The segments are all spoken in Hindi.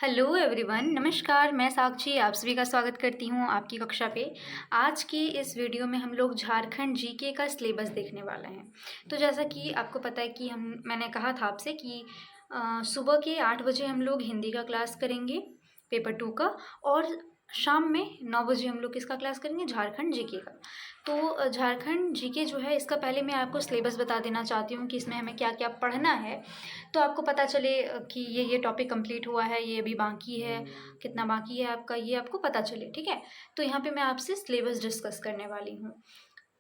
हेलो एवरीवन, नमस्कार। मैं साक्षी आप सभी का स्वागत करती हूँ आपकी कक्षा पे। आज की इस वीडियो में हम लोग झारखंड जीके का सिलेबस देखने वाले हैं। तो जैसा कि आपको पता है कि मैंने कहा था आपसे कि सुबह के 8 बजे हम लोग हिंदी का क्लास करेंगे, पेपर 2 का, और शाम में 9 बजे हम लोग किसका क्लास करेंगे, झारखंड जीके का। तो झारखंड जीके जो है, इसका पहले मैं आपको सिलेबस बता देना चाहती हूँ कि इसमें हमें क्या क्या पढ़ना है, तो आपको पता चले कि ये टॉपिक कंप्लीट हुआ है, ये अभी बाकी है, कितना बाकी है आपका, ये आपको पता चले। ठीक है, तो यहाँ पे मैं आपसे सिलेबस डिस्कस करने वाली हूँ।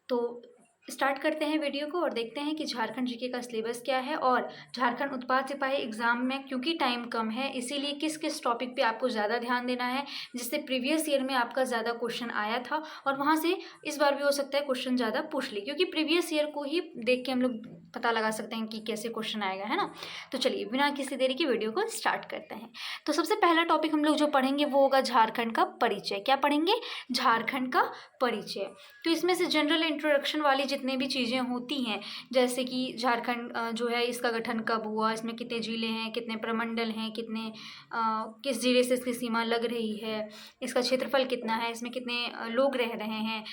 तो स्टार्ट करते हैं वीडियो को और देखते हैं कि झारखंड जीके का सिलेबस क्या है, और झारखंड उत्पाद सिपाही एग्जाम में क्योंकि टाइम कम है इसीलिए किस किस टॉपिक पे आपको ज़्यादा ध्यान देना है, जिससे प्रीवियस ईयर में आपका ज़्यादा क्वेश्चन आया था और वहाँ से इस बार भी हो सकता है क्वेश्चन ज़्यादा पूछ ले, क्योंकि प्रीवियस ईयर को ही देख के हम लोग पता लगा सकते हैं कि कैसे क्वेश्चन आएगा, है ना। तो चलिए बिना किसी देरी की वीडियो को स्टार्ट करते हैं। तो सबसे पहला टॉपिक हम लोग जो पढ़ेंगे वो होगा झारखंड का परिचय। क्या पढ़ेंगे? झारखंड का परिचय। तो इसमें से जनरल इंट्रोडक्शन वाली जितने भी चीज़ें होती हैं, जैसे कि झारखंड जो है इसका गठन कब हुआ, इसमें कितने जिले हैं, कितने प्रमंडल हैं, कितने किस जिले से इसकी सीमा लग रही है, इसका क्षेत्रफल कितना है, इसमें कितने लोग रह रहे हैं,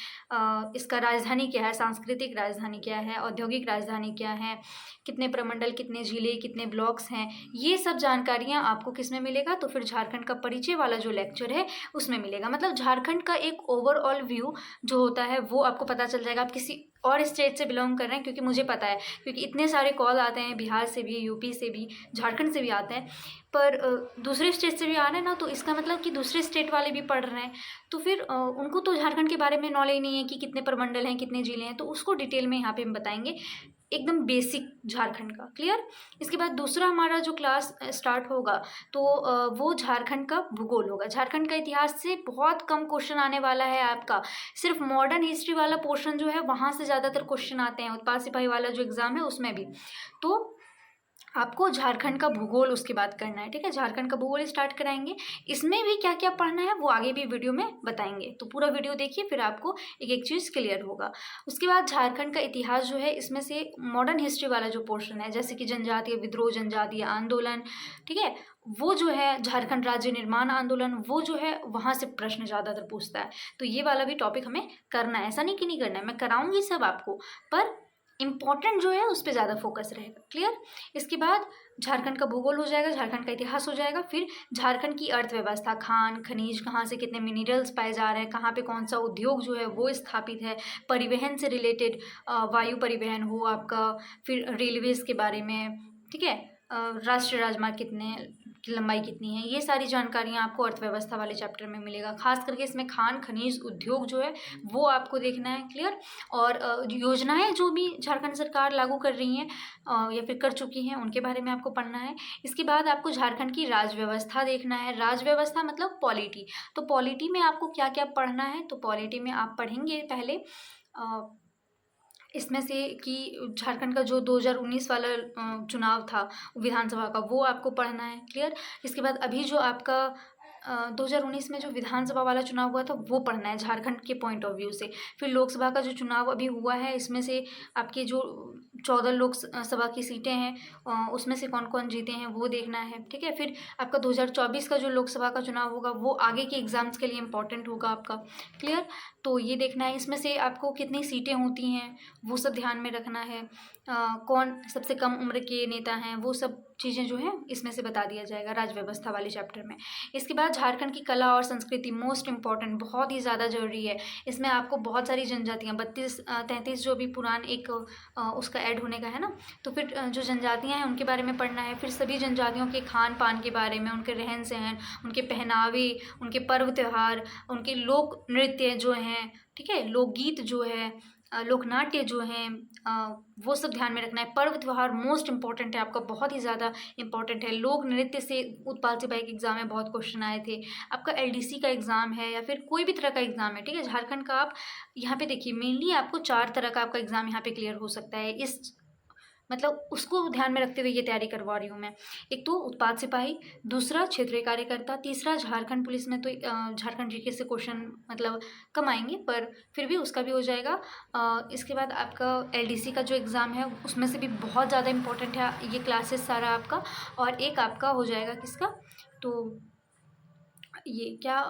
इसका राजधानी क्या है, सांस्कृतिक राजधानी क्या है, औद्योगिक राजधानी क्या है, कितने प्रमंडल, कितने जिले, कितने ब्लॉक्स हैं, ये सब जानकारियाँ आपको किस में मिलेगा, तो फिर झारखंड का परिचय वाला जो लेक्चर है उसमें मिलेगा। मतलब झारखंड का एक ओवरऑल व्यू जो होता है वो आपको पता चल जाएगा आप किसी और स्टेट से बिलोंग कर रहे हैं, क्योंकि मुझे पता है, क्योंकि इतने सारे कॉल आते हैं, बिहार से भी, यूपी से भी, झारखंड से भी आते हैं, पर दूसरे स्टेट से भी आ रहे हैं ना, तो इसका मतलब कि दूसरे स्टेट वाले भी पढ़ रहे हैं, तो फिर उनको तो झारखंड के बारे में नॉलेज नहीं है कि कितने प्रमंडल हैं, कितने जिले हैं, तो उसको डिटेल में यहाँ पे हम बताएंगे, एकदम बेसिक झारखंड का। क्लियर? इसके बाद दूसरा हमारा जो क्लास स्टार्ट होगा तो वो झारखंड का भूगोल होगा। झारखंड का इतिहास से बहुत कम क्वेश्चन आने वाला है आपका, सिर्फ मॉडर्न हिस्ट्री वाला पोर्शन जो है वहाँ से ज़्यादातर क्वेश्चन आते हैं, उत्पाद सिपाही वाला जो एग्ज़ाम है उसमें भी। तो आपको झारखंड का भूगोल उसके बाद करना है। ठीक है, झारखंड का भूगोल स्टार्ट कराएंगे, इसमें भी क्या क्या पढ़ना है वो आगे भी वीडियो में बताएंगे, तो पूरा वीडियो देखिए, फिर आपको एक एक चीज़ क्लियर होगा। उसके बाद झारखंड का इतिहास जो है, इसमें से मॉडर्न हिस्ट्री वाला जो पोर्शन है, जैसे कि जनजातीय विद्रोह, जनजातीय आंदोलन, ठीक है, वो जो है झारखंड राज्य निर्माण आंदोलन, वो जो है वहाँ से प्रश्न ज़्यादातर पूछता है, तो ये वाला भी टॉपिक हमें करना है। ऐसा नहीं कि नहीं करना है, मैं कराऊंगी सब आपको, पर इम्पॉर्टेंट जो है उस पर ज़्यादा फोकस रहेगा। क्लियर? इसके बाद झारखंड का भूगोल हो जाएगा, झारखंड का इतिहास हो जाएगा, फिर झारखंड की अर्थव्यवस्था, खान खनिज, कहाँ से कितने मिनरल्स पाए जा रहे हैं, कहाँ पे कौन सा उद्योग जो है वो स्थापित है, परिवहन से रिलेटेड, वायु परिवहन हो आपका, फिर रेलवेज़ के बारे में, ठीक है, राष्ट्रीय राजमार्ग कितने की लंबाई कितनी है, ये सारी जानकारियाँ आपको अर्थव्यवस्था वाले चैप्टर में मिलेगा। खास करके इसमें खान खनिज उद्योग जो है वो आपको देखना है। क्लियर? और योजनाएं जो भी झारखंड सरकार लागू कर रही हैं या फिर कर चुकी हैं उनके बारे में आपको पढ़ना है। इसके बाद आपको झारखंड की राज व्यवस्था देखना है। राज व्यवस्था मतलब पॉलिटी, तो पॉलिटी में आपको क्या क्या पढ़ना है, तो पॉलिटी में आप पढ़ेंगे पहले इसमें से कि झारखंड का जो 2019 वाला चुनाव था विधानसभा का, वो आपको पढ़ना है। क्लियर? इसके बाद अभी जो आपका 2019 में जो विधानसभा वाला चुनाव हुआ था वो पढ़ना है झारखंड के पॉइंट ऑफ व्यू से। फिर लोकसभा का जो चुनाव अभी हुआ है, इसमें से आपके जो 14 लोकसभा की सीटें हैं उसमें से कौन कौन जीते हैं वो देखना है। ठीक है, फिर आपका 2024 का जो लोकसभा का चुनाव होगा वो आगे के एग्ज़ाम्स के लिए इम्पॉर्टेंट होगा आपका। क्लियर? तो ये देखना है, इसमें से आपको कितनी सीटें होती हैं वो सब ध्यान में रखना है, कौन सबसे कम उम्र के नेता हैं, वो सब चीज़ें जो हैं इसमें से बता दिया जाएगा राज व्यवस्था वाले चैप्टर में। इसके बाद झारखंड की कला और संस्कृति, मोस्ट इम्पॉर्टेंट, बहुत ही ज़्यादा जरूरी है। इसमें आपको बहुत सारी जनजातियाँ 32-33 जो भी पुरान एक उसका ऐड होने का है ना, तो फिर जो जनजातियाँ हैं उनके बारे में पढ़ना है। फिर सभी जनजातियों के खान पान के बारे में, उनके रहन सहन, उनके पहनावे, उनके पर्व त्यौहार, उनके लोक नृत्य जो हैं, ठीक है, लोकगीत जो है, लोकनाट्य जो हैं, वो सब ध्यान में रखना है। पर्व त्यौहार मोस्ट इंपॉर्टेंट है आपका, बहुत ही ज़्यादा इंपॉर्टेंट है। लोक नृत्य से उत्पाद सिपाही के एग्जाम में बहुत क्वेश्चन आए थे। आपका एलडीसी का एग्ज़ाम है या फिर कोई भी तरह का एग्ज़ाम है, ठीक है, झारखंड का आप यहाँ पे देखिए, मेनली आपको 4 तरह का आपका एग्ज़ाम यहाँ पे क्लियर हो सकता है। इस मतलब उसको ध्यान में रखते हुए ये तैयारी करवा रही हूँ मैं। एक तो उत्पाद सिपाही, दूसरा क्षेत्रीय कार्यकर्ता, तीसरा झारखंड पुलिस में तो झारखंड जीके से क्वेश्चन मतलब कम आएंगे, पर फिर भी उसका भी हो जाएगा। इसके बाद आपका एलडीसी का जो एग्ज़ाम है उसमें से भी बहुत ज़्यादा इंपॉर्टेंट है ये क्लासेस सारा आपका, और एक आपका हो जाएगा किसका, तो ये क्या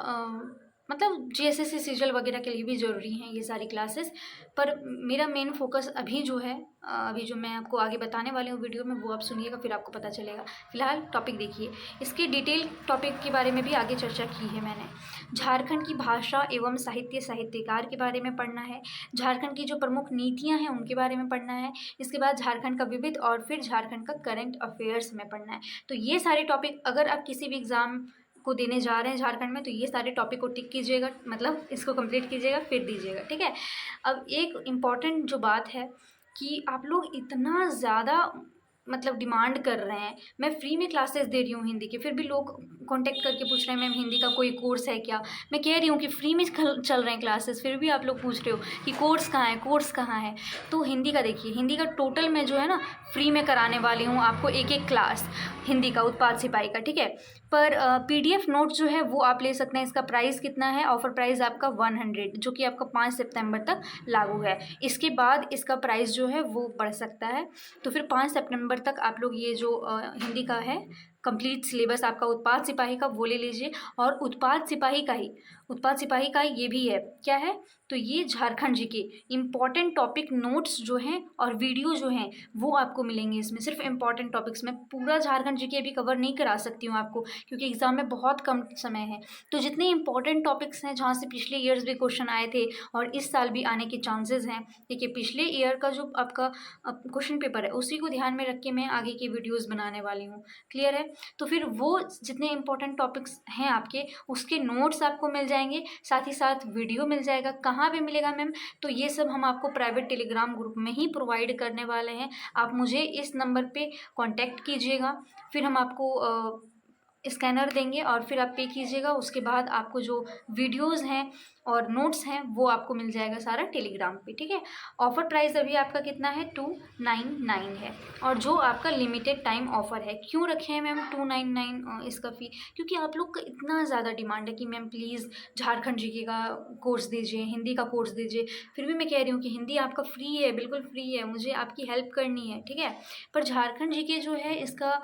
मतलब जीएसएससी सीजल वगैरह के लिए भी ज़रूरी हैं ये सारी क्लासेस। पर मेरा मेन फोकस अभी जो है अभी जो मैं आपको आगे बताने वाली हूँ वीडियो में, वो आप सुनिएगा फिर आपको पता चलेगा। फिलहाल टॉपिक देखिए, इसके डिटेल टॉपिक के बारे में भी आगे चर्चा की है मैंने। झारखंड की भाषा एवं साहित्य, साहित्यकार के बारे में पढ़ना है। झारखंड की जो प्रमुख नीतियाँ हैं उनके बारे में पढ़ना है। इसके बाद झारखंड का विविध और फिर झारखंड का करंट अफेयर्स में पढ़ना है। तो ये सारे टॉपिक अगर आप किसी भी एग्ज़ाम को देने जा रहे हैं झारखंड में, तो ये सारे टॉपिक को टिक कीजिएगा, मतलब इसको कंप्लीट कीजिएगा फिर दीजिएगा, ठीक है। अब एक इम्पॉर्टेंट जो बात है कि आप लोग इतना ज़्यादा मतलब डिमांड कर रहे हैं, मैं फ्री में क्लासेस दे रही हूँ हिंदी की, फिर भी लोग कांटेक्ट करके पूछ रहे हैं मैम हिंदी का कोई कोर्स है क्या। मैं कह रही हूँ कि फ्री में चल रहे हैं क्लासेस, फिर भी आप लोग पूछ रहे हो कि कोर्स कहाँ है, कोर्स कहाँ है। तो हिंदी का देखिए, हिंदी का टोटल मैं जो है ना फ्री में कराने वाली हूँ आपको एक एक क्लास हिंदी का, उत्पाद सिपाही का, ठीक है। पर पीडीएफ नोट जो है वो आप ले सकते हैं। इसका प्राइस कितना है, ऑफर प्राइस आपका 100, जो कि आपका 5 सितंबर तक लागू है। इसके बाद इसका प्राइस जो है वो बढ़ सकता है। तो फिर 5 सितंबर तक आप लोग ये जो हिंदी का है कंप्लीट सिलेबस आपका उत्पाद सिपाही का वो ले लीजिए। और उत्पाद सिपाही का ये भी है, क्या है, तो ये झारखंड जी के इम्पॉर्टेंट टॉपिक नोट्स जो हैं और वीडियो जो हैं वो आपको मिलेंगे इसमें। सिर्फ इम्पॉर्टेंट टॉपिक्स में पूरा झारखंड जी के अभी कवर नहीं करा सकती हूँ आपको, क्योंकि एग्ज़ाम में बहुत कम समय है। तो जितने इंपॉर्टेंट टॉपिक्स हैं जहाँ से पिछले ईयर्स भी क्वेश्चन आए थे और इस साल भी आने के चांसेस हैं, देखिए पिछले ईयर का जो आपका क्वेश्चन पेपर है उसी को ध्यान में रख के मैं आगे की वीडियोस बनाने वाली हूँ। क्लियर है। तो फिर वो जितने इंपॉर्टेंट टॉपिक्स हैं आपके, उसके नोट्स आपको मिल जाएंगे, साथ ही साथ वीडियो मिल जाएगा। कहाँ पे मिलेगा मैम, तो ये सब हम आपको प्राइवेट टेलीग्राम ग्रुप में ही प्रोवाइड करने वाले हैं। आप मुझे इस नंबर पे कांटेक्ट कीजिएगा, फिर हम आपको स्कैनर देंगे और फिर आप पे कीजिएगा। उसके बाद आपको जो वीडियोस हैं और नोट्स हैं वो आपको मिल जाएगा सारा टेलीग्राम पे, ठीक है। ऑफ़र प्राइस अभी आपका कितना है, 299 है। और जो आपका लिमिटेड टाइम ऑफ़र है। क्यों रखे हैं मैम 299 इसका फ़ी, क्योंकि आप लोग का इतना ज़्यादा डिमांड है कि मैम प्लीज़ झारखंड जीके का कोर्स दीजिए, हिंदी का कोर्स दीजिए। फिर भी मैं कह रही हूँ कि हिंदी आपका फ्री है, बिल्कुल फ्री है, मुझे आपकी हेल्प करनी है, ठीक है। पर झारखंड जीके जो है इसका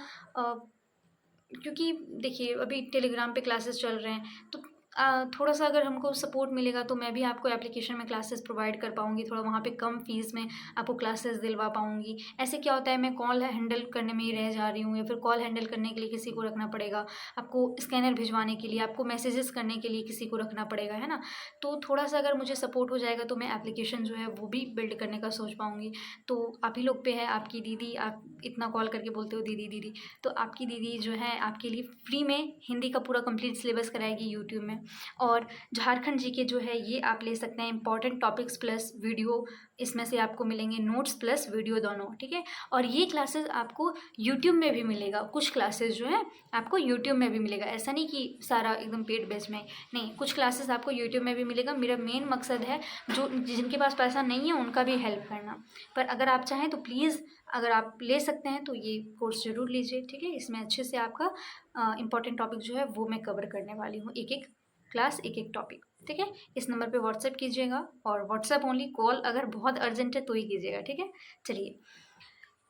क्योंकि देखिए अभी टेलीग्राम पे क्लासेस चल रहे हैं, तो थोड़ा सा अगर हमको सपोर्ट मिलेगा तो मैं भी आपको एप्लीकेशन में क्लासेस प्रोवाइड कर पाऊँगी, थोड़ा वहाँ पे कम फीस में आपको क्लासेस दिलवा पाऊँगी। ऐसे क्या होता है, मैं कॉल हैंडल करने में ही रह जा रही हूँ, या फिर कॉल हैंडल करने के लिए किसी को रखना पड़ेगा, आपको स्कैनर भिजवाने के लिए, आपको मैसेजेस करने के लिए किसी को रखना पड़ेगा, है ना। तो थोड़ा सा अगर मुझे सपोर्ट हो जाएगा तो मैं एप्लीकेशन जो है वो भी बिल्ड करने का सोच पाऊँगी। तो आप ही लोग पे है, आपकी दीदी, आप इतना कॉल करके बोलते हो दीदी दीदी, तो आपकी दीदी जो है आपके लिए फ्री में हिंदी का पूरा कंप्लीट सिलेबस कराएगी यूट्यूब में। और झारखंड जीके जो है ये आप ले सकते हैं इंपॉर्टेंट टॉपिक्स प्लस वीडियो, इसमें से आपको मिलेंगे नोट्स प्लस वीडियो दोनों, ठीक है। और ये क्लासेस आपको यूट्यूब में भी मिलेगा, कुछ क्लासेस जो है आपको यूट्यूब में भी मिलेगा। ऐसा नहीं कि सारा एकदम पेड बेच में, नहीं, कुछ क्लासेस आपको यूट्यूब में भी मिलेगा। मेरा मेन मकसद है जो जिनके पास पैसा नहीं है उनका भी हेल्प करना। पर अगर आप चाहें तो प्लीज़, अगर आप ले सकते हैं तो ये कोर्स ज़रूर लीजिए, ठीक है। इसमें अच्छे से आपका इंपॉर्टेंट टॉपिक जो है वो मैं कवर करने वाली हूँ, एक एक क्लास, एक एक टॉपिक, ठीक है। इस नंबर पे व्हाट्सएप कीजिएगा, और व्हाट्सएप ओनली, कॉल अगर बहुत अर्जेंट है तो ही कीजिएगा, ठीक है। चलिए,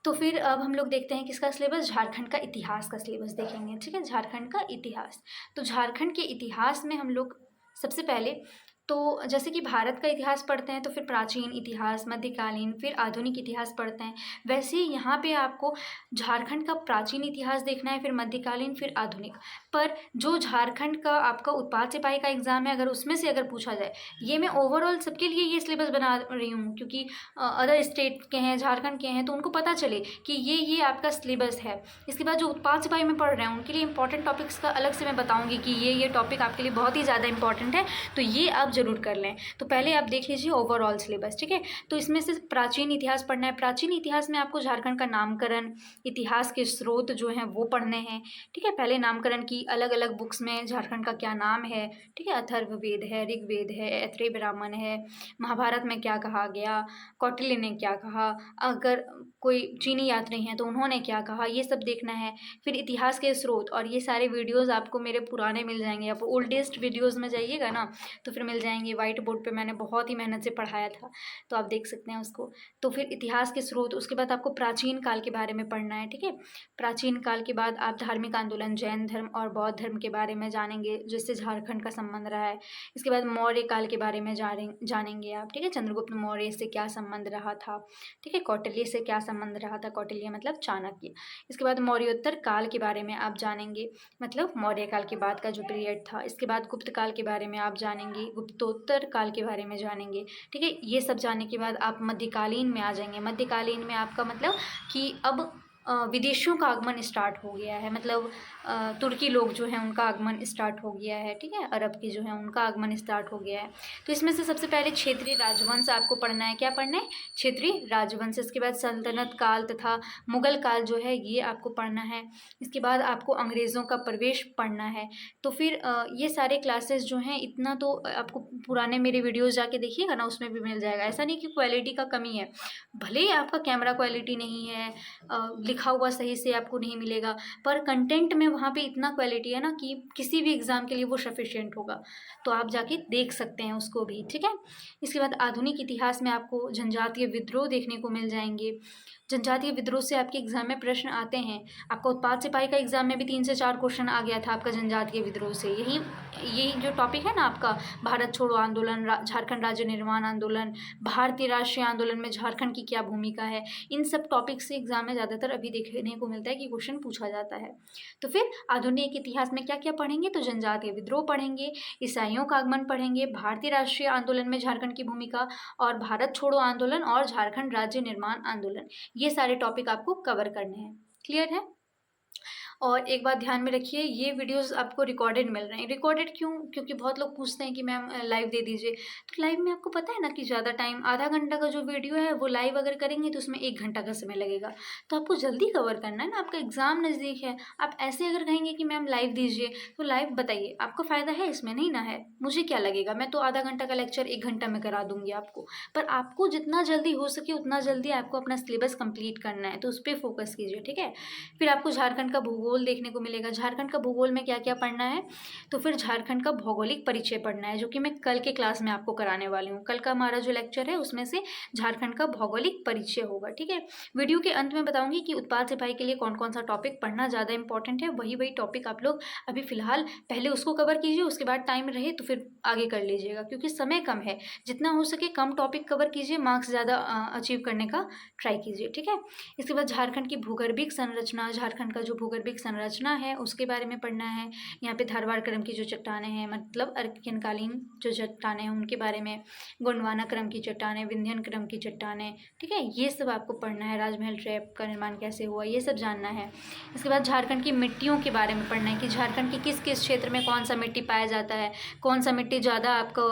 तो फिर अब हम लोग देखते हैं किसका सिलेबस, झारखंड का इतिहास का सिलेबस देखेंगे, ठीक है। झारखंड का इतिहास, तो झारखंड के इतिहास में हम लोग सबसे पहले तो जैसे कि भारत का इतिहास पढ़ते हैं तो फिर प्राचीन इतिहास, मध्यकालीन, फिर आधुनिक इतिहास पढ़ते हैं। वैसे ही यहाँ पे आपको झारखंड का प्राचीन इतिहास देखना है, फिर मध्यकालीन, फिर आधुनिक। पर जो झारखंड का आपका उत्पाद सिपाही का एग्ज़ाम है, अगर उसमें से अगर पूछा जाए, ये मैं ओवरऑल सबके लिए ये सिलेबस बना रही हूँ, क्योंकि अदर स्टेट के हैं, झारखंड के हैं, तो उनको पता चले कि ये आपका सिलेबस है। इसके बाद जो उत्पाद सिपाही में पढ़ रहे हैं उनके लिए इंपॉर्टेंट टॉपिक्स का अलग से मैं बताऊँगी कि ये टॉपिक आपके लिए बहुत ही ज़्यादा इंपॉर्टेंट है, तो ये आप ज़रूर कर लें। तो पहले आप देख लीजिए ओवरऑल सिलेबस, ठीक है। तो इसमें से प्राचीन इतिहास पढ़ना है। प्राचीन इतिहास में आपको झारखंड का नामकरण, इतिहास के स्रोत जो हैं वो पढ़ने हैं, ठीक है। पहले नामकरण की अलग अलग बुक्स में झारखंड का क्या नाम है, ठीक है। अथर्ववेद है, ऋग्वेद है, ऐत्रेय ब्राह्मण है, महाभारत में क्या कहा गया, कौटिल्य ने क्या कहा, अगर कोई चीनी यात्री हैं तो उन्होंने क्या कहा, ये सब देखना है। फिर इतिहास के स्रोत, और ये सारे वीडियोज़ आपको मेरे पुराने मिल जाएंगे। आप ओल्डेस्ट वीडियोज़ में जाइएगा ना तो फिर मिल जाएंगे। वाइट बोर्ड पे मैंने बहुत ही मेहनत से पढ़ाया था, तो आप देख सकते हैं उसको। तो फिर इतिहास के स्रोत, उसके बाद आपको प्राचीन काल के बारे में पढ़ना है, ठीक है। प्राचीन काल के बाद आप धार्मिक आंदोलन, जैन धर्म और बौद्ध धर्म के बारे में जानेंगे, जिससे झारखंड का संबंध रहा है। इसके बाद मौर्य काल के बारे में जानेंगे आप, ठीक है। चंद्रगुप्त मौर्य से क्या संबंध रहा था, ठीक है। कौटिल्य से क्या संबंध रहा था, कौटिल्य मतलब चाणक्य। इसके बाद मौर्योत्तर काल के बारे में आप जानेंगे, मतलब मौर्य काल के बाद का जो पीरियड था। इसके बाद गुप्त काल के बारे में आप जानेंगे, गुप्तोत्तर काल के बारे में जानेंगे, ठीक है। ये सब जानने के बाद आप मध्यकालीन में आ जाएंगे। मध्यकालीन में आपका मतलब कि अब विदेशियों का आगमन स्टार्ट हो गया है, मतलब तुर्की लोग जो हैं उनका आगमन स्टार्ट हो गया है, ठीक है। अरब के जो हैं उनका आगमन स्टार्ट हो गया है। तो इसमें से सबसे पहले क्षेत्रीय राजवंश आपको पढ़ना है। क्या पढ़ना है? क्षेत्रीय राजवंश। इसके बाद सल्तनत काल तथा मुगल काल जो है ये आपको पढ़ना है। इसके बाद आपको अंग्रेज़ों का प्रवेश पढ़ना है। तो फिर ये सारे क्लासेस जो हैं, इतना तो आपको पुराने मेरे वीडियोज़ जाके देखिएगा ना, उसमें भी मिल जाएगा। ऐसा नहीं कि क्वालिटी का कमी है, भले ही आपका कैमरा क्वालिटी नहीं है, लिखा हुआ सही से आपको नहीं मिलेगा, पर कंटेंट में वहाँ पे इतना क्वालिटी है ना कि किसी भी एग्ज़ाम के लिए वो सफिशिएंट होगा। तो आप जाके देख सकते हैं उसको भी, ठीक है। इसके बाद आधुनिक इतिहास में आपको जनजातीय विद्रोह देखने को मिल जाएंगे। जनजातीय विद्रोह से आपके एग्जाम में प्रश्न आते हैं। आपका उत्पाद सिपाही का एग्जाम में भी 3 से 4 क्वेश्चन आ गया था आपका जनजातीय विद्रोह से। यही जो टॉपिक है ना आपका, भारत छोड़ो आंदोलन, झारखंड राज्य निर्माण आंदोलन, भारतीय राष्ट्रीय आंदोलन में झारखंड की क्या भूमिका है, इन सब टॉपिक से एग्जाम में ज़्यादातर अभी देखने को मिलता है कि क्वेश्चन पूछा जाता है। तो फिर आधुनिक इतिहास में क्या क्या पढ़ेंगे, तो जनजातीय विद्रोह पढ़ेंगे, ईसाइयों का आगमन पढ़ेंगे, भारतीय राष्ट्रीय आंदोलन में झारखंड की भूमिका, और भारत छोड़ो आंदोलन और झारखंड राज्य निर्माण आंदोलन। ये सारे टॉपिक आपको कवर करने हैं। क्लियर है? और एक बात ध्यान में रखिए, ये वीडियोस आपको रिकॉर्डेड मिल रहे हैं। रिकॉर्डेड क्यों? क्योंकि बहुत लोग पूछते हैं कि मैम लाइव दे दीजिए। तो लाइव में आपको पता है ना कि ज़्यादा टाइम, आधा घंटा का जो वीडियो है वो लाइव अगर करेंगे तो उसमें 1 घंटा का समय लगेगा। तो आपको जल्दी कवर करना है ना, आपका एग्ज़ाम नज़दीक है। आप ऐसे अगर कहेंगे कि मैम लाइव दीजिए, तो लाइव बताइए आपको फ़ायदा है इसमें? नहीं ना है। मुझे क्या लगेगा, मैं तो आधा घंटा का लेक्चर 1 घंटा में करा दूँगी आपको। पर आपको जितना जल्दी हो सके उतना जल्दी आपको अपना सिलेबस कंप्लीट करना है, तो उस पर फोकस कीजिए, ठीक है। फिर आपको झारखंड का भूगोल देखने को मिलेगा। झारखंड का भूगोल में क्या क्या पढ़ना है, तो फिर झारखंड का भौगोलिक परिचय पढ़ना है, जो कि मैं कल के क्लास में आपको कराने वाली हूँ। कल का हमारा जो लेक्चर है उसमें से झारखंड का भौगोलिक परिचय होगा, ठीक है। वीडियो के अंत में बताऊंगी कि उत्पाद सिपाही के लिए कौन कौन सा टॉपिक पढ़ना ज़्यादा इंपॉर्टेंट है। वही टॉपिक आप लोग अभी फिलहाल पहले उसको कवर कीजिए, उसके बाद टाइम रहे तो फिर आगे कर लीजिएगा, क्योंकि समय कम है। जितना हो सके कम टॉपिक कवर कीजिए, मार्क्स ज़्यादा अचीव करने का ट्राई कीजिए, ठीक है। इसके बाद झारखंड की भूगर्भिक संरचना, झारखंड का जो भूगर्भिक संरचना है उसके बारे में पढ़ना है। यहाँ पे धारवाड़ क्रम की जो चट्टानें हैं, मतलब अर्कियनकालीन जो चट्टानें हैं उनके बारे में, गोंडवाना क्रम की चट्टानें, विंध्यन क्रम की चट्टानें, ठीक है। ये सब आपको पढ़ना है। राजमहल ट्रैप का निर्माण कैसे हुआ, ये सब जानना है। इसके बाद झारखंड की मिट्टियों के बारे में पढ़ना है कि झारखंड की किस किस क्षेत्र में कौन सा मिट्टी पाया जाता है, कौन सा मिट्टी ज़्यादा आपको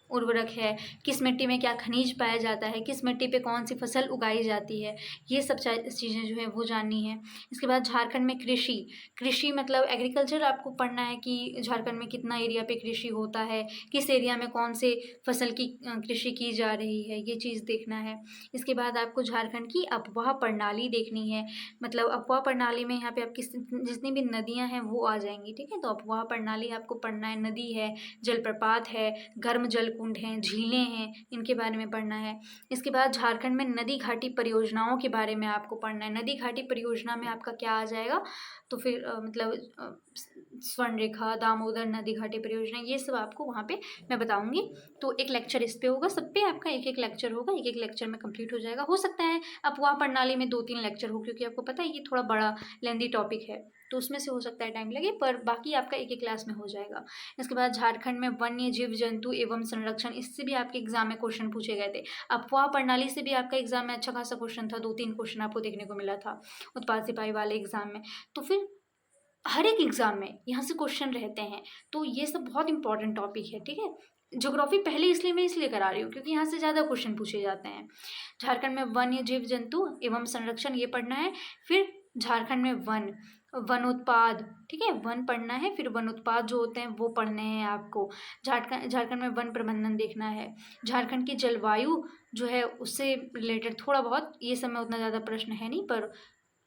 उर्वरक है, किस मिट्टी में क्या खनिज पाया जाता है, किस मिट्टी पे कौन सी फसल उगाई जाती है, ये सब चीज़ें जो है वो जाननी है। इसके बाद झारखंड में कृषि मतलब एग्रीकल्चर आपको पढ़ना है कि झारखंड में कितना एरिया पे कृषि होता है, किस एरिया में कौन से फसल की कृषि की जा रही है, ये चीज़ देखना है। इसके बाद आपको झारखंड की अफवाह प्रणाली देखनी है, मतलब अफवाह प्रणाली में यहाँ पे आपकी जितनी भी नदियाँ हैं वो आ जाएंगी, ठीक है। तो अफवाह प्रणाली आपको पढ़ना है। नदी है, जलप्रपात है, गर्म जल कुंड हैं, झीलें हैं, इनके बारे में पढ़ना है। इसके बाद झारखंड में नदी घाटी परियोजनाओं के बारे में आपको पढ़ना है। नदी घाटी परियोजना में आपका क्या आ जाएगा, तो फिर मतलब स्वर्ण रेखा, दामोदर नदी घाटी परियोजना, ये सब आपको वहाँ पे मैं बताऊंगी। तो एक लेक्चर इस पे होगा, सब पे आपका एक एक लेक्चर होगा, एक एक लेक्चर में कंप्लीट हो जाएगा। हो सकता है अफवाह प्रणाली में 2-3 लेक्चर हो, क्योंकि आपको पता है ये थोड़ा बड़ा लेंदी टॉपिक है, तो उसमें से हो सकता है टाइम लगे, पर बाकी आपका एक एक क्लास में हो जाएगा। इसके बाद झारखंड में वन्य जीव जंतु एवं संरक्षण, इससे भी आपके एग्जाम में क्वेश्चन पूछे गए थे। अफवाह प्रणाली से भी आपका एग्जाम में अच्छा खासा क्वेश्चन था, 2-3 क्वेश्चन आपको देखने को मिला था उत्पाद सिपाही वाले एग्जाम में। तो फिर हर एक एग्जाम में यहाँ से क्वेश्चन रहते हैं, तो ये सब बहुत इंपॉर्टेंट टॉपिक है, ठीक है। ज्योग्राफी पहले इसलिए करा रही हूँ क्योंकि यहाँ से ज़्यादा क्वेश्चन पूछे जाते हैं। झारखंड में वन्य जीव जंतु एवं संरक्षण ये पढ़ना है। फिर झारखंड में वन, वनोत्पाद, ठीक है, वन पढ़ना है, फिर वनोत्पाद जो होते हैं वो पढ़ने हैं आपको। झारखंड झारखंड में वन प्रबंधन देखना है। झारखंड की जलवायु जो है उससे रिलेटेड थोड़ा बहुत, ये सब में उतना ज़्यादा प्रश्न है नहीं, पर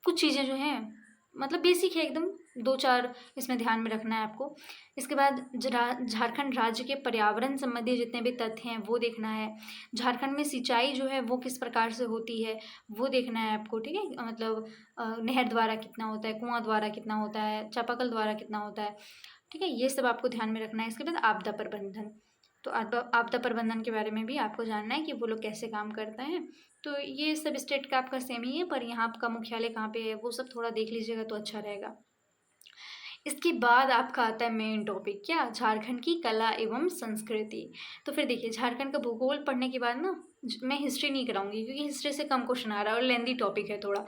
कुछ चीज़ें जो हैं मतलब बेसिक है एकदम, 2-4 इसमें ध्यान में रखना है आपको। इसके बाद झारखंड राज्य के पर्यावरण संबंधी जितने भी तथ्य हैं वो देखना है। झारखंड में सिंचाई जो है वो किस प्रकार से होती है वो देखना है आपको, ठीक है, मतलब नहर द्वारा कितना होता है, कुआं द्वारा कितना होता है, चापाकल द्वारा कितना होता है, ठीक है, ये सब आपको ध्यान में रखना है। इसके बाद आपदा प्रबंधन, तो आपदा प्रबंधन के बारे में भी आपको जानना है कि वो लोग कैसे काम करते हैं। तो ये सब स्टेट का आपका सेम ही है, पर यहाँ आपका मुख्यालय कहाँ पे है वो सब थोड़ा देख लीजिएगा तो अच्छा रहेगा। इसके बाद आपका आता है मेन टॉपिक, क्या, झारखंड की कला एवं संस्कृति। तो फिर देखिए, झारखंड का भूगोल पढ़ने के बाद ना मैं हिस्ट्री नहीं कराऊंगी, क्योंकि हिस्ट्री से कम क्वेश्चन आ रहा है और लेंदी टॉपिक है थोड़ा।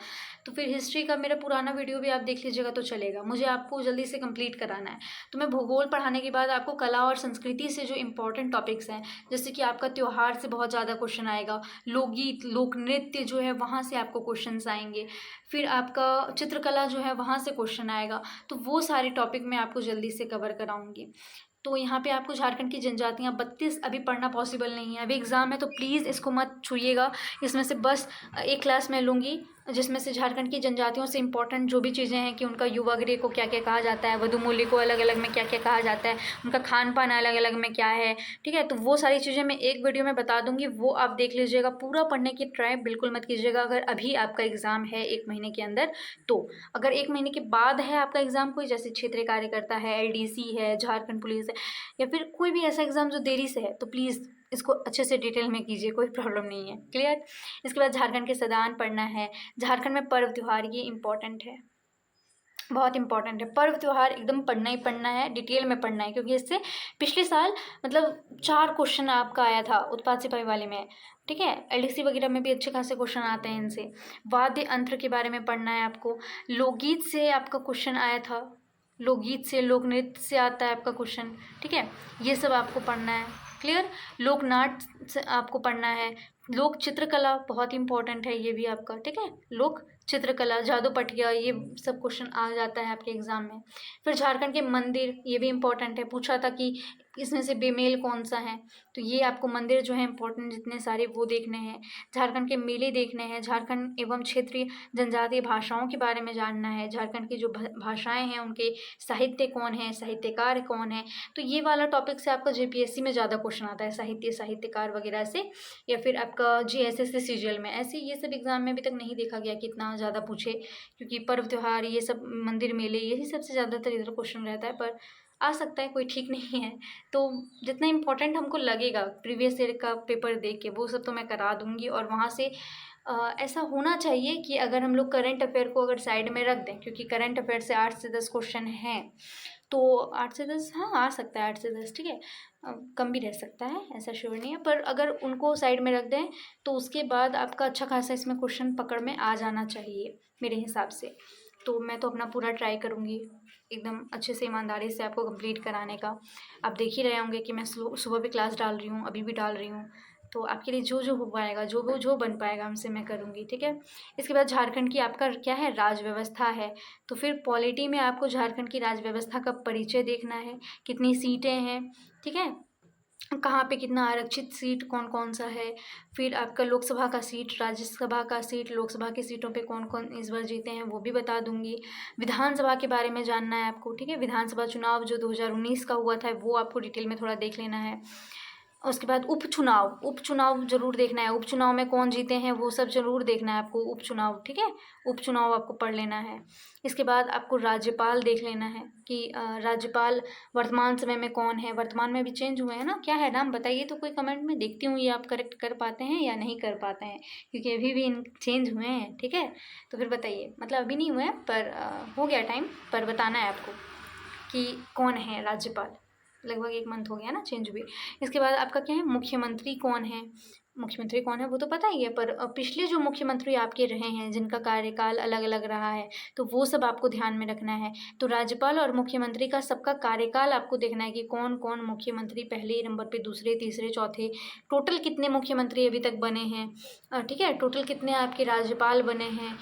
तो फिर हिस्ट्री का मेरा पुराना वीडियो भी आप देख लीजिएगा तो चलेगा, मुझे आपको जल्दी से कंप्लीट कराना है। तो मैं भूगोल पढ़ाने के बाद आपको कला और संस्कृति से जो इंपॉर्टेंट टॉपिक्स हैं, जैसे कि आपका त्यौहार से बहुत ज़्यादा क्वेश्चन आएगा, लोकगीत लोक नृत्य जो है वहाँ से आपको क्वेश्चन आएंगे, फिर आपका चित्रकला जो है वहाँ से क्वेश्चन आएगा। तो वो सारे टॉपिक मैं आपको जल्दी से कवर कराऊंगी। तो यहाँ पे आपको झारखंड की जनजातियाँ 32 अभी पढ़ना पॉसिबल नहीं है, अभी एग्ज़ाम है, तो प्लीज़ इसको मत छूइएगा। इसमें से बस एक क्लास मैं लूँगी जिसमें से झारखंड की जनजातियों से इंपॉर्टेंट जो भी चीज़ें हैं कि उनका युवा गृह को क्या क्या कहा जाता है, वधु मूल्य को अलग अलग में क्या क्या कहा जाता है, उनका खान पान अलग अलग में क्या है, ठीक है। तो वो सारी चीज़ें मैं एक वीडियो में बता दूंगी, वो आप देख लीजिएगा। पूरा पढ़ने की ट्राई बिल्कुल मत कीजिएगा अगर अभी आपका एग्ज़ाम है 1 महीने के अंदर। तो अगर 1 महीने के बाद है आपका एग्ज़ाम, कोई जैसे क्षेत्रीय कार्यकर्ता है, LDC है, झारखंड पुलिस है, या फिर कोई भी ऐसा एग्ज़ाम जो देरी से है, तो प्लीज़ इसको अच्छे से डिटेल में कीजिए, कोई प्रॉब्लम नहीं है, क्लियर। इसके बाद झारखंड के सदान पढ़ना है। झारखंड में पर्व त्यौहार, ये इंपॉर्टेंट है, बहुत इंपॉर्टेंट है। पर्व त्यौहार एकदम पढ़ना ही पढ़ना है, डिटेल में पढ़ना है, क्योंकि इससे पिछले साल मतलब 4 क्वेश्चन आपका आया था उत्पाद सिपाही वाले में, ठीक है। LDC वगैरह में भी अच्छे खासे क्वेश्चन आते हैं इनसे। वाद्य यंत्र के बारे में पढ़ना है आपको। लोकगीत से आपका क्वेश्चन आया था, लोकगीत से, लोक नृत्य से आता है आपका क्वेश्चन, ठीक है, ये सब आपको पढ़ना है, क्लियर। लोकनाट्य से आपको पढ़ना है। लोक चित्रकला बहुत इंपॉर्टेंट है ये भी आपका, ठीक है, लोक चित्रकला, जादू पटिया, ये सब क्वेश्चन आ जाता है आपके एग्जाम में। फिर झारखंड के मंदिर, ये भी इंपॉर्टेंट है, पूछा था कि इसमें से बेमेल कौन सा है, तो ये आपको मंदिर जो है इंपॉर्टेंट जितने सारे वो देखने हैं। झारखंड के मेले देखने हैं। झारखंड एवं क्षेत्रीय जनजातीय भाषाओं के बारे में जानना है। झारखंड की जो भाषाएं हैं उनके साहित्य कौन है, साहित्यकार कौन है। तो ये वाला टॉपिक से आपका JPSC में ज़्यादा क्वेश्चन आता है, साहित्यकार वगैरह से, या फिर आपका GSS से CGL में। ऐसे ये सब एग्जाम में अभी तक नहीं देखा गया कि इतना ज़्यादा पूछे, क्योंकि पर्व त्यौहार, ये सब मंदिर मेले, यही सबसे ज़्यादातर इधर क्वेश्चन रहता है, पर आ सकता है, कोई ठीक नहीं है। तो जितना इम्पोर्टेंट हमको लगेगा प्रीवियस ईयर का पेपर देख के, वो सब तो मैं करा दूंगी। और वहाँ से ऐसा होना चाहिए कि अगर हम लोग करंट अफेयर को अगर साइड में रख दें, क्योंकि करंट अफेयर से 8 से 10 क्वेश्चन हैं, तो 8 से 10 हाँ आ सकता है, 8 से 10, ठीक है, कम भी रह सकता है, ऐसा श्योर नहीं है, पर अगर उनको साइड में रख दें तो उसके बाद आपका अच्छा खासा इसमें क्वेश्चन पकड़ में आ जाना चाहिए मेरे हिसाब से। तो मैं तो अपना पूरा ट्राई करूँगी एकदम अच्छे से, ईमानदारी से आपको कंप्लीट कराने का। आप देख ही रहे होंगे कि मैं सुबह भी क्लास डाल रही हूँ, अभी भी डाल रही हूँ। तो आपके लिए जो जो हो पाएगा, जो बन पाएगा हमसे मैं करूँगी, ठीक है। इसके बाद झारखंड की आपका क्या है, राज व्यवस्था है। तो फिर पॉलिटी में आपको झारखंड की राज व्यवस्था का परिचय देखना है, कितनी सीटें हैं, ठीक है, कहाँ पे कितना आरक्षित सीट कौन कौन सा है। फिर आपका लोकसभा का सीट, राज्यसभा का सीट, लोकसभा की सीटों पे कौन कौन इस बार जीते हैं वो भी बता दूंगी। विधानसभा के बारे में जानना है आपको, ठीक है, विधानसभा चुनाव जो 2019 का हुआ था वो आपको डिटेल में थोड़ा देख लेना है। उसके बाद उपचुनाव जरूर देखना है, उपचुनाव में कौन जीते हैं वो सब जरूर देखना है आपको, उपचुनाव, ठीक है, उपचुनाव आपको पढ़ लेना है। इसके बाद आपको राज्यपाल देख लेना है कि राज्यपाल वर्तमान समय में कौन है, वर्तमान में भी चेंज हुए हैं ना, क्या है नाम बताइए तो कोई कमेंट में, देखती हूँ ये आप करेक्ट कर पाते हैं या नहीं कर पाते हैं, क्योंकि अभी भी चेंज हुए हैं, ठीक है। तो फिर बताइए, मतलब अभी नहीं हुए हैं पर हो गया टाइम, पर बताना है आपको कि कौन है राज्यपाल, लगभग 1 मंथ हो गया ना चेंज हुए। इसके बाद आपका क्या है, मुख्यमंत्री कौन है, मुख्यमंत्री कौन है वो तो पता ही है, पर पिछले जो मुख्यमंत्री आपके रहे हैं जिनका कार्यकाल अलग अलग रहा है, तो वो सब आपको ध्यान में रखना है। तो राज्यपाल और मुख्यमंत्री का सबका कार्यकाल आपको देखना है कि कौन कौन मुख्यमंत्री पहले नंबर पे, दूसरे, तीसरे, चौथे, टोटल कितने मुख्यमंत्री अभी तक बने हैं, ठीक है, टोटल कितने आपके राज्यपाल बने हैं,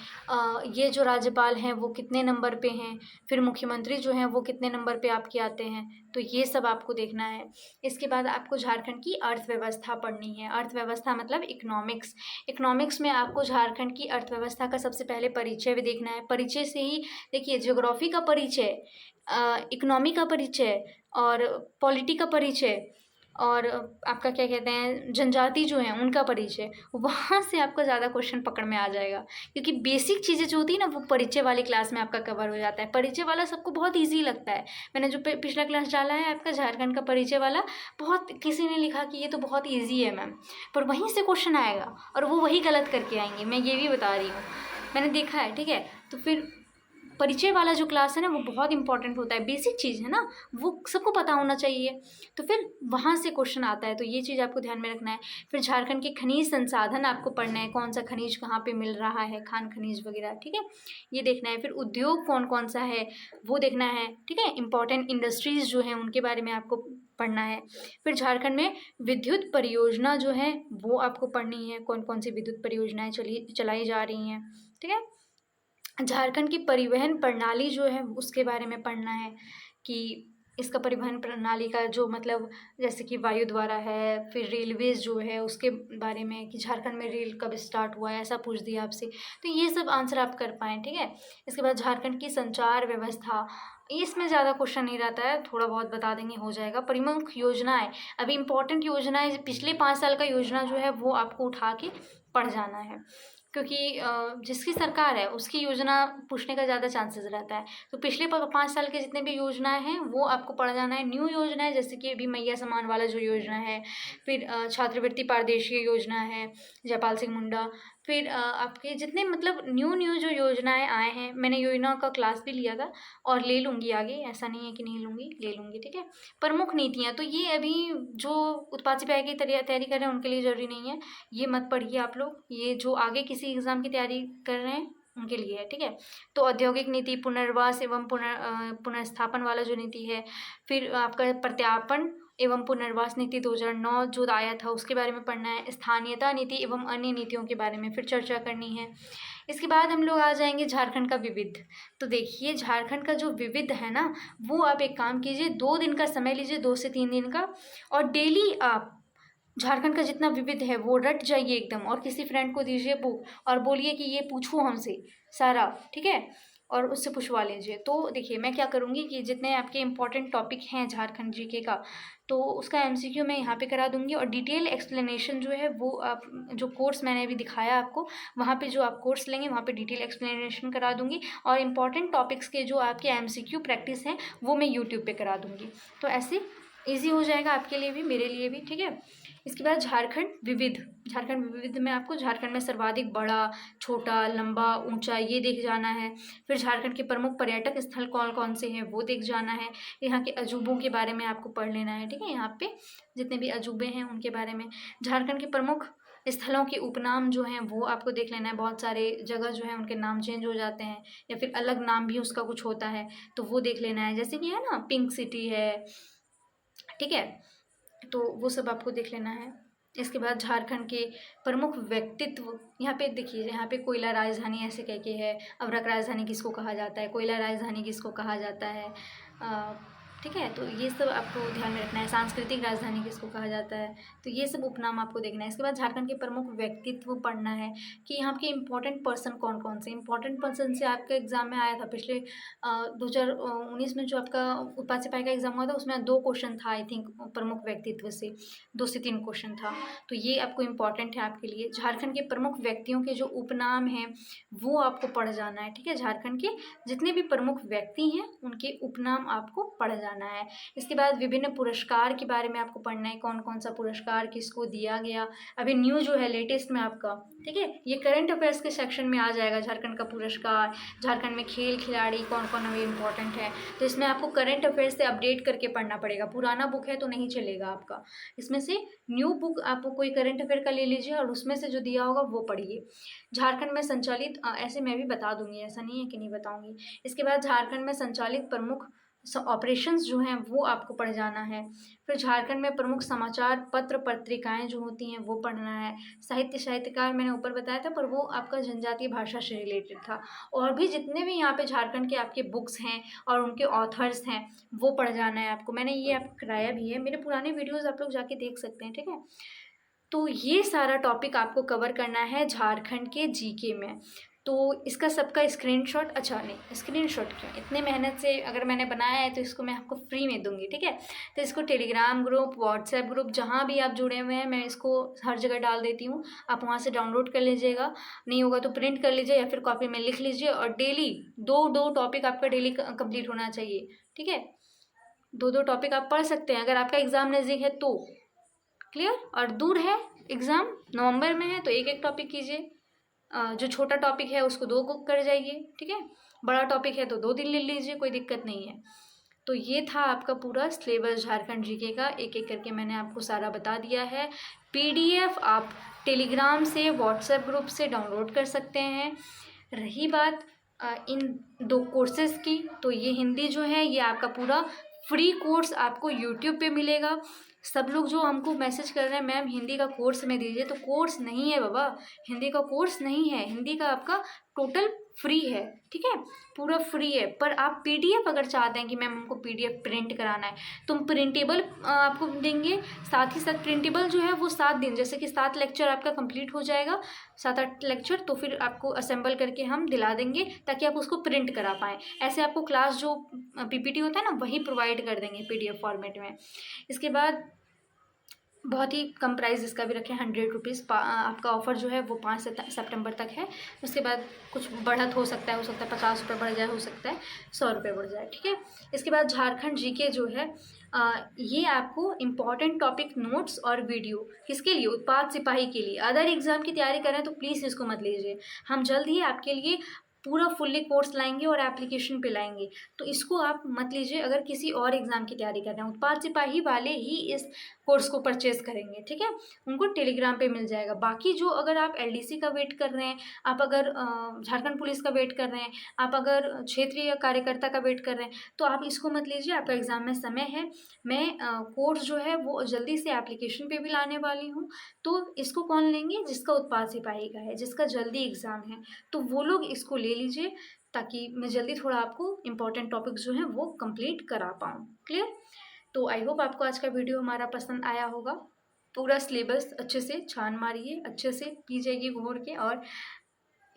ये जो राज्यपाल हैं वो कितने नंबर पे हैं, फिर मुख्यमंत्री जो हैं वो कितने नंबर पे आपके आते हैं, तो ये सब आपको देखना है। इसके बाद आपको झारखंड की अर्थव्यवस्था पढ़नी है। अर्थव्यवस्था मतलब इकोनॉमिक्स। इकोनॉमिक्स में आपको झारखंड की अर्थव्यवस्था का सबसे पहले परिचय भी देखना है। परिचय से ही देखिए, ज्योग्राफी का परिचय, इकोनॉमी का परिचय और पॉलिटी का परिचय और आपका क्या कहते हैं, जनजाति जो हैं उनका परिचय, वहाँ से आपका ज़्यादा क्वेश्चन पकड़ में आ जाएगा, क्योंकि बेसिक चीज़ें जो होती है ना वो परिचय वाली क्लास में आपका कवर हो जाता है। परिचय वाला सबको बहुत इजी लगता है। मैंने जो पिछला क्लास डाला है आपका झारखंड का परिचय वाला, बहुत किसी ने लिखा कि ये तो बहुत ईजी है मैम, पर वहीं से क्वेश्चन आएगा और वो वही गलत करके आएंगे, मैं ये भी बता रही हूँ, मैंने देखा है, ठीक है। तो फिर परिचय वाला जो क्लास है ना वो बहुत इंपॉर्टेंट होता है, बेसिक चीज़ है ना, वो सबको पता होना चाहिए। तो फिर वहाँ से क्वेश्चन आता है, तो ये चीज़ आपको ध्यान में रखना है। फिर झारखंड के खनिज संसाधन आपको पढ़ना है, कौन सा खनिज कहाँ पे मिल रहा है, खान खनिज वगैरह, ठीक है, ये देखना है। फिर उद्योग कौन कौन सा है वो देखना है, ठीक है। इंपॉर्टेंट इंडस्ट्रीज़ जो हैं उनके बारे में आपको पढ़ना है। फिर झारखंड में विद्युत परियोजना जो है वो आपको पढ़नी है, कौन कौन सी विद्युत परियोजनाएँ चलाई जा रही हैं, ठीक है। झारखंड की परिवहन प्रणाली जो है उसके बारे में पढ़ना है कि इसका परिवहन प्रणाली का जो मतलब, जैसे कि वायु द्वारा है, फिर रेलवेज़ जो है उसके बारे में कि झारखंड में रेल कब स्टार्ट हुआ है, ऐसा पूछ दिया आपसे, तो ये सब आंसर आप कर पाएँ, ठीक है। इसके बाद झारखंड की संचार व्यवस्था, इसमें ज़्यादा क्वेश्चन नहीं रहता है, थोड़ा बहुत बता देंगे हो जाएगा। प्रमुख योजनाएं, अभी इंपॉर्टेंट योजनाएं, पिछले 5 साल का योजना जो है वो आपको उठा के पढ़ जाना है, क्योंकि जिसकी सरकार है उसकी योजना पूछने का ज़्यादा चांसेस रहता है। तो पिछले 5 साल के जितने भी योजनाएं हैं वो आपको पढ़ जाना है। न्यू योजना है जैसे कि अभी मैया समान वाला जो योजना है, फिर छात्रवृत्ति पारदर्शी योजना है, जयपाल सिंह मुंडा, फिर आपके जितने मतलब न्यू जो योजनाएं आए हैं, मैंने योजना का क्लास भी लिया था और ले लूँगी आगे, ऐसा नहीं है कि नहीं लूँगी, ले लूँगी, ठीक है। प्रमुख नीतियाँ, तो ये अभी जो उत्पाद सिपाही की तैयारी कर रहे हैं उनके लिए ज़रूरी नहीं है, ये मत पढ़िए आप लोग, ये जो आगे किसी एग्ज़ाम की तैयारी कर रहे हैं उनके लिए है, ठीक है। तो औद्योगिक नीति, पुनर्वास एवं पुनर्स्थापन वाला जो नीति है, फिर आपका प्रत्यार्पण एवं पुनर्वास नीति 2009 जो आया था उसके बारे में पढ़ना है। स्थानीयता नीति एवं अन्य नीतियों के बारे में फिर चर्चा करनी है। इसके बाद हम लोग आ जाएंगे झारखंड का विविध। तो देखिए झारखंड का जो विविध है ना, वो आप एक काम कीजिए, 2 दिन का समय लीजिए, 2 से 3 दिन का, और डेली आप झारखंड का जितना विविध है वो रट जाइए एकदम, और किसी फ्रेंड को दीजिए बुक और बोलिए कि ये पूछो हमसे सारा, ठीक है, और उससे पूछवा लीजिए। तो देखिए मैं क्या करूँगी कि जितने आपके इंपॉर्टेंट टॉपिक हैं झारखंड जीके का, तो उसका एमसीक्यू मैं यहाँ पे करा दूँगी, और डिटेल एक्सप्लेनेशन जो है वो आप जो कोर्स मैंने अभी दिखाया आपको, वहाँ पे जो आप कोर्स लेंगे वहाँ पे डिटेल एक्सप्लेनेशन करा दूँगी, और इम्पॉर्टेंट टॉपिक्स के जो आपके एमसीक्यू प्रैक्टिस हैं वो मैं यूट्यूब पे करा दूँगी। तो ऐसे ईजी हो जाएगा आपके लिए भी, मेरे लिए भी, ठीक है। इसके बाद झारखंड विविध। झारखंड विविध में आपको झारखंड में सर्वाधिक बड़ा, छोटा, लंबा, ऊंचा, ये देख जाना है। फिर झारखंड के प्रमुख पर्यटक स्थल कौन कौन से हैं वो देख जाना है। यहाँ के अजूबों के बारे में आपको पढ़ लेना है, ठीक है, यहाँ पे जितने भी अजूबे हैं उनके बारे में। झारखंड के प्रमुख स्थलों के उपनाम जो हैं वो आपको देख लेना है। बहुत सारे जगह जो है उनके नाम चेंज हो जाते हैं, या फिर अलग नाम भी उसका कुछ होता है, तो वो देख लेना है। जैसे कि है ना, पिंक सिटी है, ठीक है, तो वो सब आपको देख लेना है। इसके बाद झारखंड के प्रमुख व्यक्तित्व, यहाँ पे देखिए, यहाँ पे कोयला राजधानी ऐसे कह के है, अवरक राजधानी किसको कहा जाता है, कोयला राजधानी किसको कहा जाता है, ठीक है, तो ये सब आपको ध्यान में रखना है। सांस्कृतिक राजधानी किसको कहा जाता है, तो ये सब उपनाम आपको देखना है। इसके बाद झारखंड के प्रमुख व्यक्तित्व पढ़ना है कि यहाँ के इंपॉर्टेंट पर्सन कौन कौन से। इंपॉर्टेंट पर्सन से आपके एग्जाम में आया था पिछले 2019 में जो आपका उत्पाद सिपाही का एग्जाम हुआ था, उसमें 2 क्वेश्चन था आई थिंक, प्रमुख व्यक्तित्व से 2 से 3 क्वेश्चन था, तो ये आपको इम्पॉर्टेंट है आपके लिए। झारखंड के प्रमुख व्यक्तियों के जो उपनाम हैं वो आपको पढ़ जाना है, ठीक है। झारखंड के जितने भी प्रमुख व्यक्ति हैं उनके उपनाम आपको पढ़ जाना जाना है। इसके बाद विभिन्न पुरस्कार के बारे में आपको पढ़ना है, कौन कौन सा पुरस्कार किसको दिया गया, अभी न्यू जो है लेटेस्ट में आपका, ठीक है। ये करंट अफेयर्स के सेक्शन में आ जाएगा, झारखंड का पुरस्कार, झारखंड में खेल खिलाड़ी कौन कौन अभी इम्पोर्टेंट है। तो इसमें आपको करंट अफेयर्स से अपडेट करके पढ़ना पड़ेगा, पुराना बुक है तो नहीं चलेगा आपका। इसमें से न्यू बुक आप कोई करंट अफेयर का ले लीजिए और उसमें से जो दिया होगा वो पढ़िए। झारखंड में संचालित ऐसे मैं भी बता दूंगी, ऐसा नहीं है कि नहीं बताऊंगी। इसके बाद झारखंड में संचालित प्रमुख ऑपरेशंस जो हैं वो आपको पढ़ जाना है। फिर झारखंड में प्रमुख समाचार पत्र पत्रिकाएं जो होती हैं वो पढ़ना है। साहित्य साहित्यकार मैंने ऊपर बताया था, पर वो आपका जनजातीय भाषा से रिलेटेड था। और भी जितने भी यहाँ पे झारखंड के आपके बुक्स हैं और उनके ऑथर्स हैं वो पढ़ जाना है आपको। मैंने ये आपको कराया भी है, मेरे पुराने वीडियोज़ आप लोग जाके देख सकते हैं, ठीक है। तो ये सारा टॉपिक आपको कवर करना है झारखंड के जीके में। तो इसका सबका स्क्रीनशॉट, अच्छा नहीं स्क्रीनशॉट क्यों, इतने मेहनत से अगर मैंने बनाया है तो इसको मैं आपको फ्री में दूंगी, ठीक है। तो इसको टेलीग्राम ग्रुप, व्हाट्सएप ग्रुप, जहाँ भी आप जुड़े हुए हैं मैं इसको हर जगह डाल देती हूँ। आप वहाँ से डाउनलोड कर लीजिएगा, नहीं होगा तो प्रिंट कर लीजिए या फिर कॉपी में लिख लीजिए। और डेली दो टॉपिक आपका डेली कंप्लीट होना चाहिए, ठीक है। दो टॉपिक आप पढ़ सकते हैं अगर आपका एग्ज़ाम नज़दीक है तो, क्लियर। और दूर है एग्ज़ाम, नवंबर में है, तो एक एक टॉपिक कीजिए। जो छोटा टॉपिक है उसको 2 कर जाइए, ठीक है। बड़ा टॉपिक है तो 2 दिन ले लीजिए, कोई दिक्कत नहीं है। तो ये था आपका पूरा सिलेबस झारखंड जीके का, एक एक करके मैंने आपको सारा बता दिया है। पीडीएफ आप टेलीग्राम से, व्हाट्सएप ग्रुप से डाउनलोड कर सकते हैं। रही बात इन 2 कोर्सेज़ की, तो ये हिंदी जो है ये आपका पूरा फ्री कोर्स आपको यूट्यूब पे मिलेगा। सब लोग जो हमको मैसेज कर रहे हैं मैम हिंदी का कोर्स में दीजिए, तो कोर्स नहीं है बाबा, हिंदी का कोर्स नहीं है, हिंदी का आपका टोटल फ्री है, ठीक है, पूरा फ्री है। पर आप पीडीएफ अगर चाहते हैं कि मैम हमको पीडीएफ प्रिंट कराना है तो हम प्रिंटेबल आपको देंगे। साथ ही साथ प्रिंटेबल जो है वो 7 दिन, जैसे कि 7 लेक्चर आपका कंप्लीट हो जाएगा, 7-8 लेक्चर, तो फिर आपको असेंबल करके हम दिला देंगे ताकि आप उसको प्रिंट करा पाएँ। ऐसे आपको क्लास जो पीपीटी होता है ना वही प्रोवाइड कर देंगे पीडीएफ फॉर्मेट में। इसके बाद बहुत ही कम प्राइस इसका भी रखें, 100 रुपीज़। आपका ऑफ़र जो है वो 5 सितंबर तक है। उसके बाद कुछ बढ़त हो सकता है 50 रुपये बढ़ जाए, हो सकता है 100 रुपये बढ़ जाए, ठीक है। इसके बाद झारखंड जीके जो है ये आपको इम्पॉर्टेंट टॉपिक नोट्स और वीडियो किसके लिए, उत्पाद सिपाही के लिए। अदर एग्ज़ाम की तैयारी कर रहे हैं तो प्लीज़ इसको मत लीजिए, हम जल्द ही आपके लिए पूरा फुल्ली कोर्स लाएंगे और एप्लीकेशन पे लाएंगे, तो इसको आप मत लीजिए। अगर किसी और एग्ज़ाम की तैयारी कर रहे हैं, उत्पाद सिपाही वाले ही इस कोर्स को परचेज़ करेंगे, ठीक है, उनको टेलीग्राम पे मिल जाएगा। बाकी जो अगर आप एलडीसी का वेट कर रहे हैं, आप अगर झारखंड पुलिस का वेट कर रहे हैं, आप अगर क्षेत्रीय कार्यकर्ता का वेट कर रहे हैं, तो आप इसको मत लीजिए, आपका एग्ज़ाम में समय है। मैं कोर्स जो है वो जल्दी से एप्लीकेशन पे भी लाने वाली हूँ। तो इसको कौन लेंगे, जिसका उत्पाद सिपाही का है, जिसका जल्दी एग्ज़ाम है, तो वो लोग इसको ले लीजिए ताकि मैं जल्दी थोड़ा आपको इम्पोर्टेंट टॉपिक्स जो हैं वो कंप्लीट करा पाऊँ, क्लियर। तो आई होप आपको आज का वीडियो हमारा पसंद आया होगा। पूरा सिलेबस अच्छे से छान मारिए, अच्छे से पी जाइए घोर के, और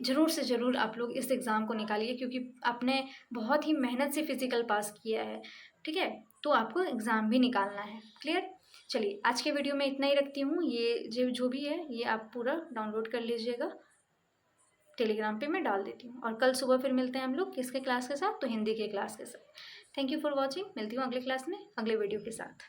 ज़रूर से ज़रूर आप लोग इस एग्ज़ाम को निकालिए, क्योंकि आपने बहुत ही मेहनत से फिज़िकल पास किया है, ठीक है, तो आपको एग्ज़ाम भी निकालना है, क्लियर। चलिए आज के वीडियो में इतना ही रखती हूँ। ये जो भी है ये आप पूरा डाउनलोड कर लीजिएगा, टेलीग्राम पे मैं डाल देती हूँ। और कल सुबह फिर मिलते हैं हम लोग किसके क्लास के साथ, तो हिंदी के क्लास के साथ। थैंक यू फॉर वॉचिंग, मिलती हूँ अगले क्लास में अगले वीडियो के साथ।